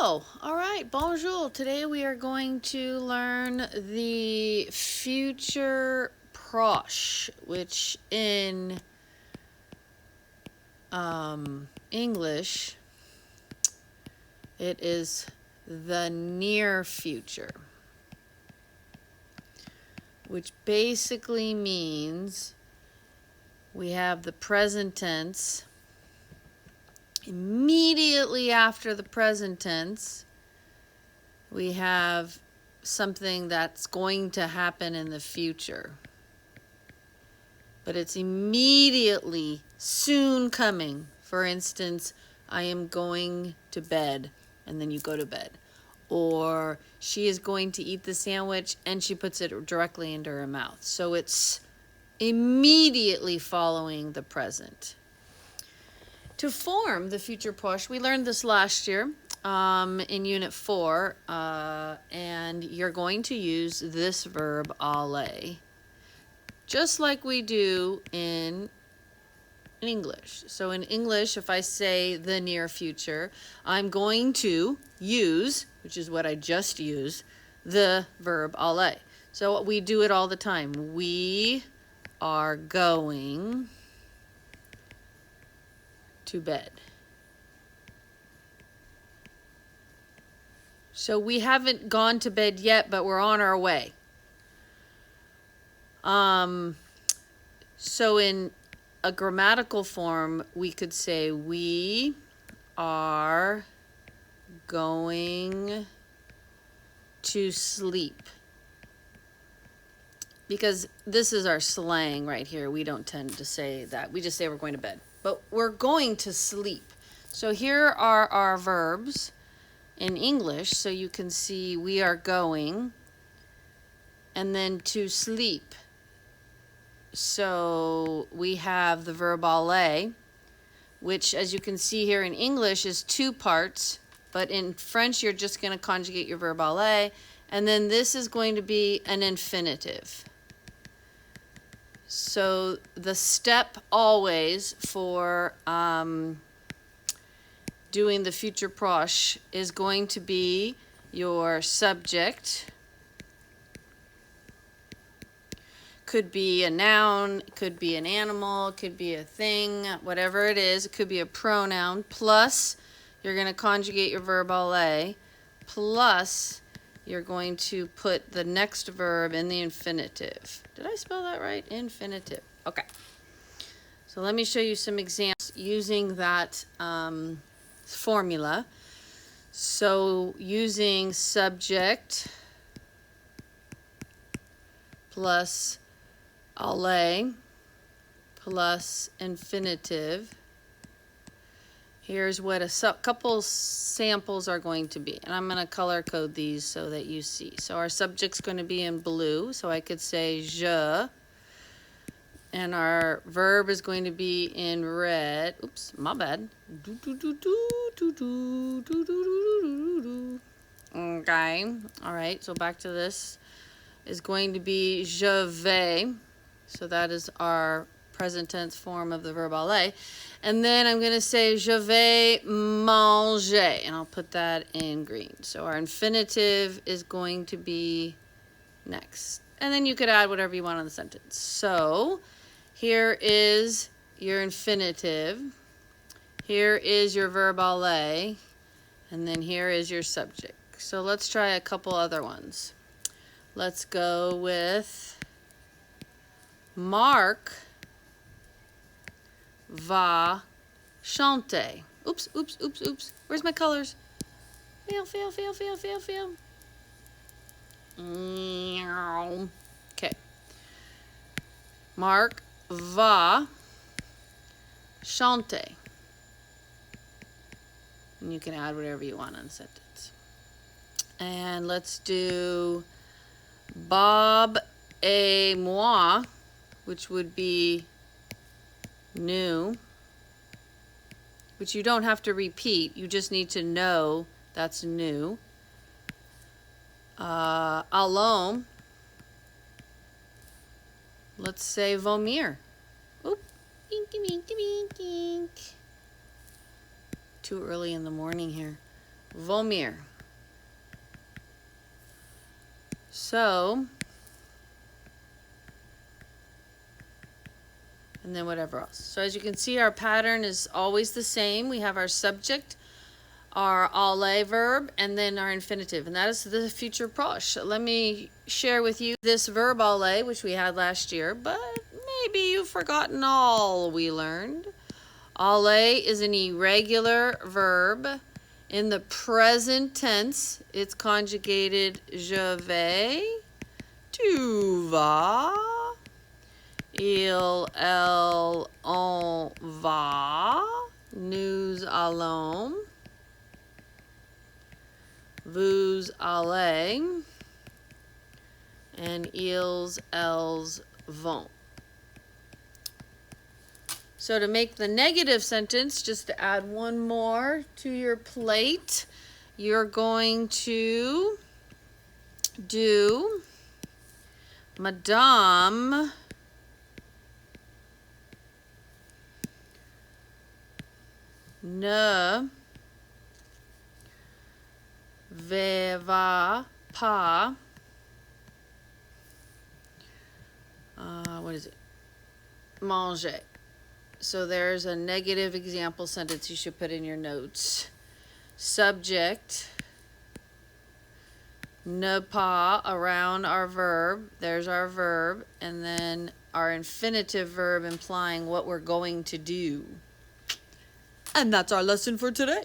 All right, bonjour. Today we are going to learn the Futur Proche, which in English, it is the near future, which basically means we have the present tense. Immediately after the present tense, we have something that's going to happen in the future. But it's immediately, soon coming. For instance, I am going to bed, and then you go to bed. Or she is going to eat the sandwich, and she puts it directly into her mouth. So it's immediately following the present. To form the future proche, we learned this last year in Unit 4, and you're going to use this verb aller, just like we do in English. So in English, if I say the near future, I'm going to use, which is what I just used, the verb aller. So we do it all the time. We are going to bed. So we haven't gone to bed yet, but we're on our way. So in a grammatical form, we could say we are going to sleep. Because this is our slang right here. We don't tend to say that. We just say we're going to bed. But we're going to sleep. So here are our verbs in English. So you can see we are going. And then to sleep. So we have the verb aller, which as you can see here in English is two parts. But in French, you're just going to conjugate your verb aller. And then this is going to be an infinitive. So the step always for doing the future proche is going to be your subject. Could be a noun, could be an animal, could be a thing, whatever it is. It could be a pronoun. Plus, you're going to conjugate your verb aller. Plus, you're going to put the next verb in the infinitive. Did I spell that right? Infinitive. Okay. So let me show you some examples using that formula. So using subject plus aller plus infinitive. Here's what a couple samples are going to be. And I'm going to color code these so that you see. So our subject's going to be in blue. So I could say je. And our verb is going to be in red. Oops, my bad. Okay. All right. So back to this. Is going to be je vais. So that is our present tense form of the verb aller. And then I'm going to say je vais manger, and I'll put that in green. So our infinitive is going to be next. And then you could add whatever you want on the sentence. So here is your infinitive. Here is your verb aller. And then here is your subject. So let's try a couple other ones. Let's go with Marc va chanter. Oops, oops, oops, oops. Where's my colors? Fail. Okay. Marc va chanter. And you can add whatever you want on the sentence. And let's do Bob et moi, which would be new, which you don't have to repeat. You just need to know that's new. Allons. Let's say vomir. Oop. Too early in the morning here. Vomir. So, and then whatever else. So as you can see, our pattern is always the same. We have our subject, our aller verb, and then our infinitive, and that is the future proche. Let me share with you this verb aller, which we had last year, but maybe you've forgotten all we learned. Aller is an irregular verb. In the present tense, it's conjugated je vais, tu vas, il, elle, on va, nous allons, vous allez, and ils, elles vont. So to make the negative sentence, just to add one more to your plate, you're going to do Madame ne va pas, what is it? Manger. So there's a negative example sentence you should put in your notes. Subject, ne pas, around our verb. There's our verb. And then our infinitive verb implying what we're going to do. And that's our lesson for today.